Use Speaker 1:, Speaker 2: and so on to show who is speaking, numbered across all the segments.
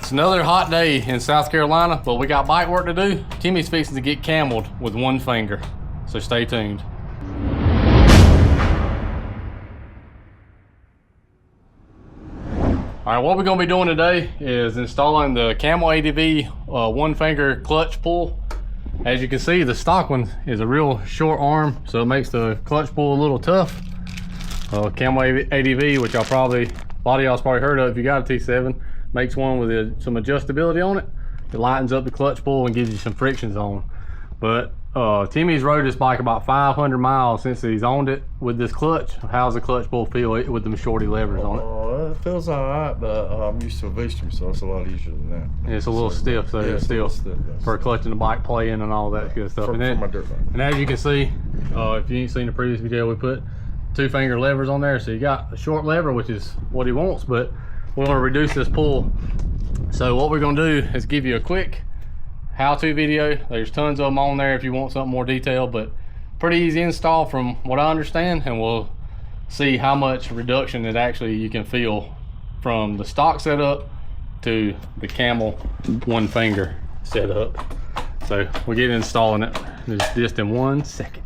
Speaker 1: It's another hot day in South Carolina, but we got bike work to do. Timmy's fixing to get cameled with one finger, so stay tuned. All right, what we're gonna be doing today is installing the Camel ADV One Finger clutch pull. As you can see, the stock one is a real short arm, so it makes the clutch pull a little tough. Camel ADV, which a lot of y'all's probably heard of if you got a T7, makes one with some adjustability on it. It lightens up the clutch pull and gives you some friction zone. But Timmy's rode this bike about 500 miles since he's owned it with this clutch. How's the clutch pull feel with them shorty levers on it?
Speaker 2: It feels all right, but I'm used to a Vistrom, so it's a lot easier than that.
Speaker 1: And it's a little stiff, so it's still stiff, for clutching the bike, playing and all that good stuff.
Speaker 2: For my dirt bike.
Speaker 1: And as you can see, if you ain't seen the previous video, we put 2-finger levers on there. So you got a short lever, which is what he wants, but we want to reduce this pull. So what we're going to do is give you a quick how-to video. There's tons of them on there if you want something more detailed, but pretty easy install from what I understand, and we'll see how much reduction that actually you can feel from the stock setup to the Camel One Finger setup. So we'll get installing it just in 1 second.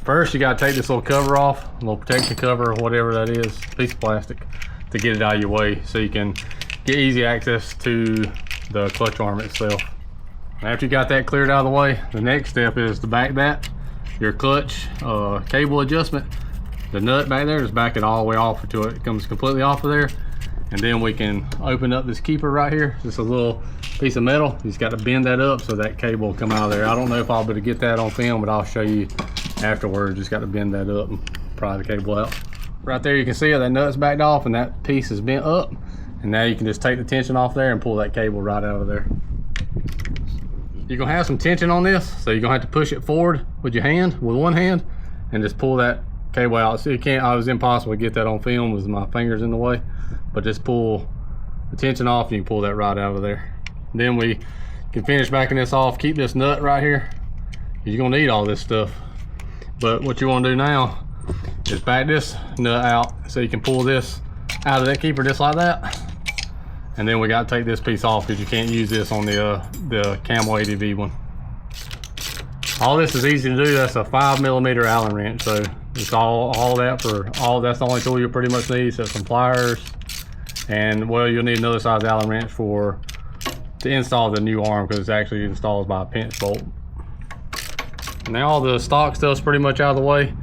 Speaker 1: First, you got to take this little cover off, a little protection cover or whatever that is, piece of plastic, to get it out of your way so you can get easy access to the clutch arm itself. After you got that cleared out of the way, the next step is to back your clutch cable adjustment. The nut back there is back it all the way off until it comes completely off of there. And then we can open up this keeper right here. Just a little piece of metal. You just got to bend that up so that cable will come out of there. I don't know if I'll be able to get that on film, but I'll show you afterwards. Just got to bend that up and pry the cable out. Right there you can see that nut's backed off and that piece is bent up. And now you can just take the tension off there and pull that cable right out of there. You're gonna have some tension on this, so you're gonna have to push it forward with your hand, with one hand, and just pull that cable out. So you can't, it was impossible to get that on film with my fingers in the way, but just pull the tension off and you can pull that right out of there. Then we can finish backing this off, keep this nut right here. You're gonna need all this stuff. But what you wanna do now is back this nut out so you can pull this out of that keeper just like that. And then we got to take this piece off because you can't use this on the Camel ADV one. All this is easy to do. That's a 5mm Allen wrench, so it's all that's the only tool you pretty much need. So some pliers, and well, you'll need another size Allen wrench to install the new arm because it's actually installed by a pinch bolt. Now all the stock stuff's pretty much out of the way.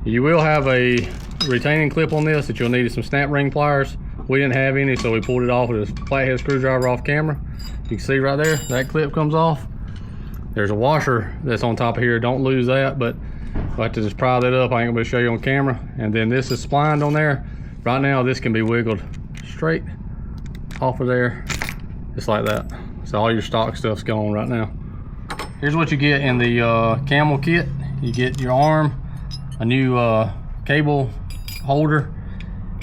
Speaker 1: You will have a retaining clip on this that you'll need some snap ring pliers. We didn't have any, so we pulled it off with a flathead screwdriver off camera. You can see right there, that clip comes off. There's a washer that's on top of here. Don't lose that, but I'll have to just pry that up. I ain't gonna be able to show you on camera. And then this is splined on there. Right now, this can be wiggled straight off of there, just like that. So all your stock stuff's gone right now. Here's what you get in the Camel kit. You get your arm, a new cable holder.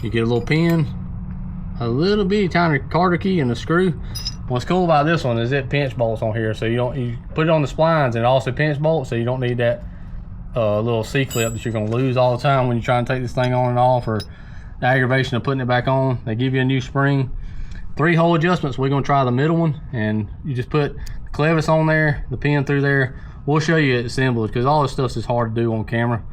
Speaker 1: You get a little pin, a little bitty tiny Carter key, and a screw. What's cool about this one is it pinch bolts on here, so you put it on the splines and it also pinch bolts, so you don't need that little C-clip that you're gonna lose all the time when you try and take this thing on and off, or the aggravation of putting it back on. They give you a new spring. 3-hole adjustments. We're gonna try the middle one, and you just put the clevis on there, the pin through there. We'll show you it assembled because all this stuff is hard to do on camera,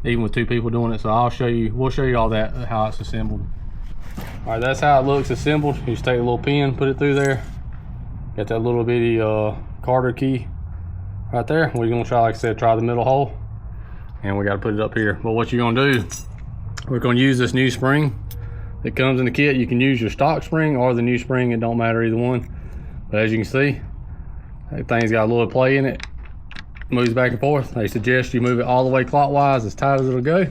Speaker 1: even with 2 people doing it. So we'll show you all that, how it's assembled. All right, that's how it looks assembled. You just take a little pin, put it through there. Got that little bitty Carter key right there. We're gonna try, like I said, try the middle hole, and we got to put it up here. But what you're gonna do, we're gonna use this new spring that comes in the kit. You can use your stock spring or the new spring, it don't matter either one. But as you can see, that thing's got a little play in it, moves back and forth. They suggest you move it all the way clockwise as tight as it'll go.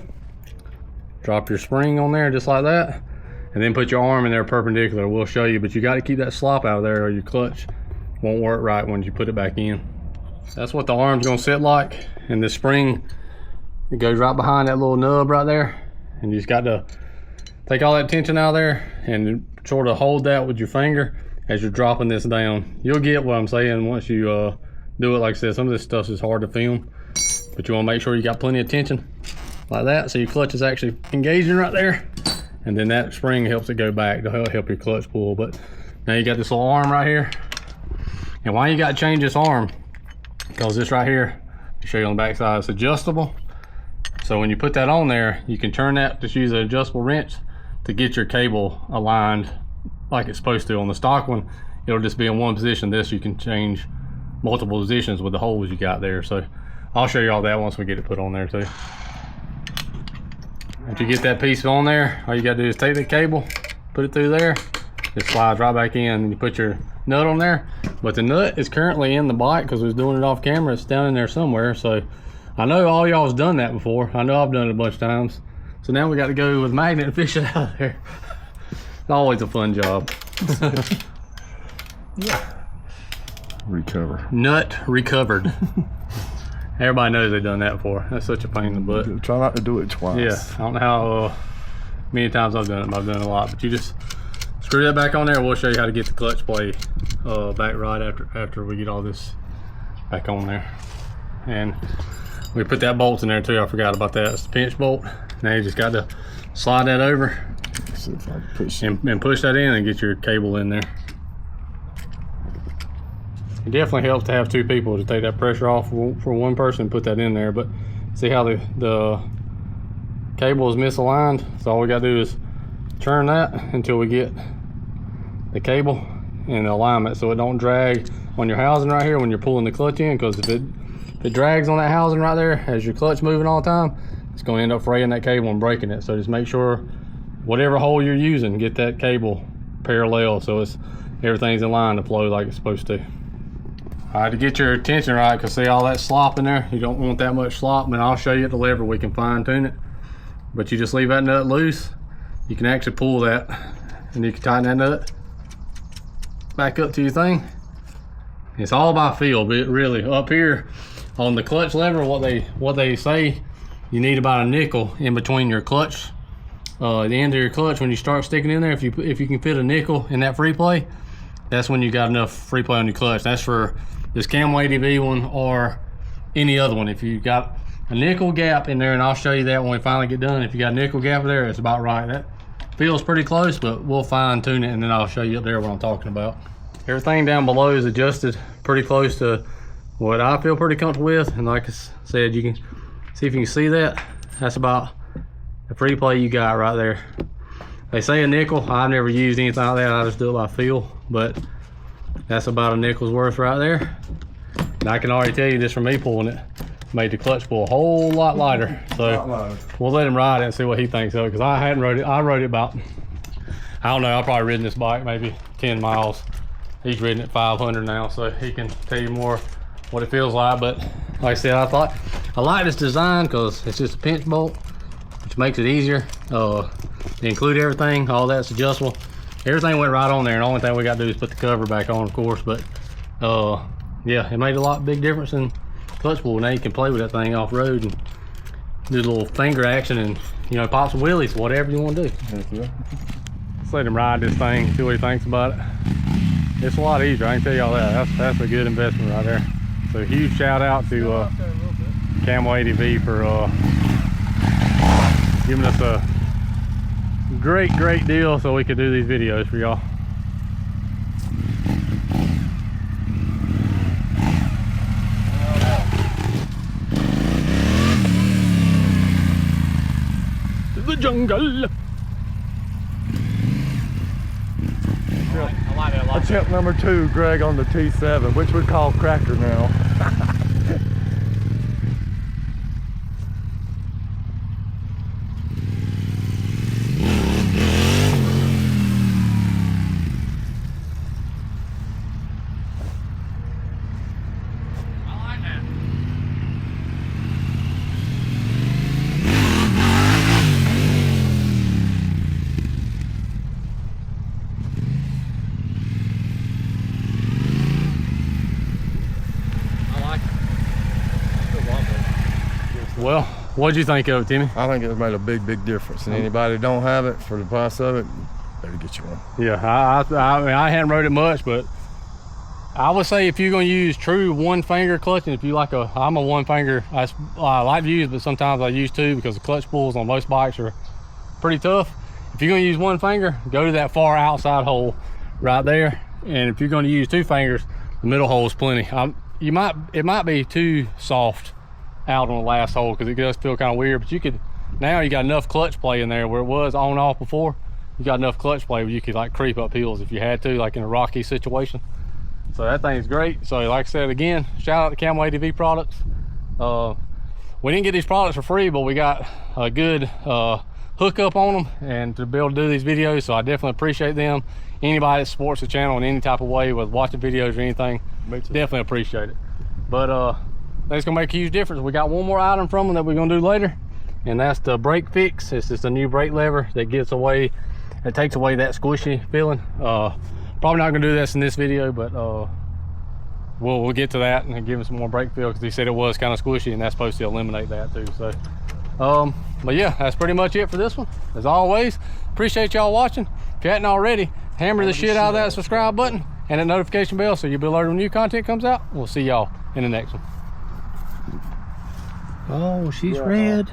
Speaker 1: Drop your spring on there just like that, and then put your arm in there perpendicular. We'll show you, but you got to keep that slop out of there or your clutch won't work right when you put it back in. So that's what the arm's gonna sit like, and the spring, it goes right behind that little nub right there, and you just got to take all that tension out of there and sort of hold that with your finger as you're dropping this down. You'll get what I'm saying once you do it. Like I said, some of this stuff is hard to film, but you want to make sure you got plenty of tension like that, so your clutch is actually engaging right there, and then that spring helps it go back to help your clutch pull. But Now you got this little arm right here. And why you got to change this arm? Because this right here, I'll show you on the back side, it's adjustable. So when you put that on there, you can turn that, just use an adjustable wrench to get your cable aligned like it's supposed to. On the stock one, it'll just be in one position. This you can change multiple positions with the holes you got there. So I'll show you all that once we get it put on there too. Once you get that piece on there, all you gotta do is take the cable, put it through there, it slides right back in, and you put your nut on there. But the nut is currently in the bike because we was doing it off camera. It's down in there somewhere. So I know all y'all's done that before. I know I've done it a bunch of times. So now we got to go with magnet and fish it out of there. It's always a fun job.
Speaker 2: Yeah. Recover.
Speaker 1: Nut recovered. Everybody knows they've done that before. That's such a pain in the butt.
Speaker 2: Try not to do it twice.
Speaker 1: Yeah, I don't know how many times I've done it, but I've done it a lot. But you just screw that back on there. We'll show you how to get the clutch plate back right after we get all this back on there. And we put that bolt in there too. I forgot about that. It's the pinch bolt. Now you just got to slide that over and push that in and get your cable in there. It definitely helps to have two people to take that pressure off for one person and put that in there. But see how the cable is misaligned? So all we got to do is turn that until we get the cable in alignment so it don't drag on your housing right here when you're pulling the clutch in. Because if it drags on that housing right there as your clutch moving all the time, it's going to end up fraying that cable and breaking it. So just make sure whatever hole you're using, get that cable parallel so everything's in line to flow like it's supposed to. All right, to get your tension right, because see all that slop in there, you don't want that much slop. And I'll show you at the lever we can fine tune it. But you just leave that nut loose, you can actually pull that and you can tighten that nut back up to your thing. It's all by feel, but really up here on the clutch lever, what they say, you need about a nickel in between your clutch, the end of your clutch. When you start sticking in there, if you can fit a nickel in that free play, that's when you got enough free play on your clutch. That's for this Camel ADV one or any other one. If you got a nickel gap in there, and I'll show you that when we finally get done. If you got a nickel gap there, it's about right. That feels pretty close, but we'll fine tune it and then I'll show you up there what I'm talking about. Everything down below is adjusted pretty close to what I feel pretty comfortable with. And like I said, you can see if you can see that. That's about the free play you got right there. They say a nickel. I've never used anything like that. I just do it by feel, but that's about a nickel's worth right there. And I can already tell you just from me pulling it, made the clutch pull a whole lot lighter. So we'll let him ride it and see what he thinks of it, because I hadn't rode it. I rode it about, I don't know, I've probably ridden this bike maybe 10 miles. He's ridden it 500 now, so he can tell you more what it feels like. But like I said, I like this design because it's just a pinch bolt, which makes it easier. To include everything, all that's adjustable. Everything went right on there, and the only thing we got to do is put the cover back on, of course. But yeah, it made a big difference in clutch pull. Now you can play with that thing off road and do a little finger action and, you know, pop some wheelies, whatever you want to do.
Speaker 2: Yeah.
Speaker 1: Let's let him ride this thing, see what he thinks about it. It's a lot easier, I can tell y'all that. That's a good investment right there. So huge shout out to Camel ADV for giving us a great deal so we could do these videos for y'all. The jungle. I like that a lot.
Speaker 2: Attempt number 2, Greg, on the T7, which we call Cracker now.
Speaker 1: Well, what'd you think of it, Timmy?
Speaker 2: I think it's made a big difference. And anybody that don't have it, for the price of it, better get you one.
Speaker 1: Yeah, I mean, I hadn't rode it much, but I would say if you're gonna use true one finger clutching, if you like I'm a one finger, I like to use, but sometimes I use two because the clutch pulls on most bikes are pretty tough. If you're gonna use one finger, go to that far outside hole right there. And if you're going to use 2 fingers, the middle hole is plenty. It might be too soft out on the last hole because it does feel kind of weird, but you could, now you got enough clutch play in there where it was on off before. You got enough clutch play where you could like creep up hills if you had to, like in a rocky situation. So that thing's great. So like I said, again, shout out to Camel ADV products. We didn't get these products for free, but we got a good hookup on them and to be able to do these videos. So I definitely appreciate them. Anybody that supports the channel in any type of way with watching videos or anything, definitely appreciate it. But that's gonna make a huge difference. We got one more item from them that we're gonna do later, and that's the brake fix. It's just a new brake lever that gets away, it takes away that squishy feeling. Probably not gonna do this in this video, but we'll get to that and give him some more brake feel because he said it was kind of squishy, and that's supposed to eliminate that too. So but yeah, that's pretty much it for this one. As always, appreciate y'all watching. If you hadn't already, hammer the shit out of that subscribe button and that notification bell so you'll be alerted when new content comes out. We'll see y'all in the next one. Oh, she's red.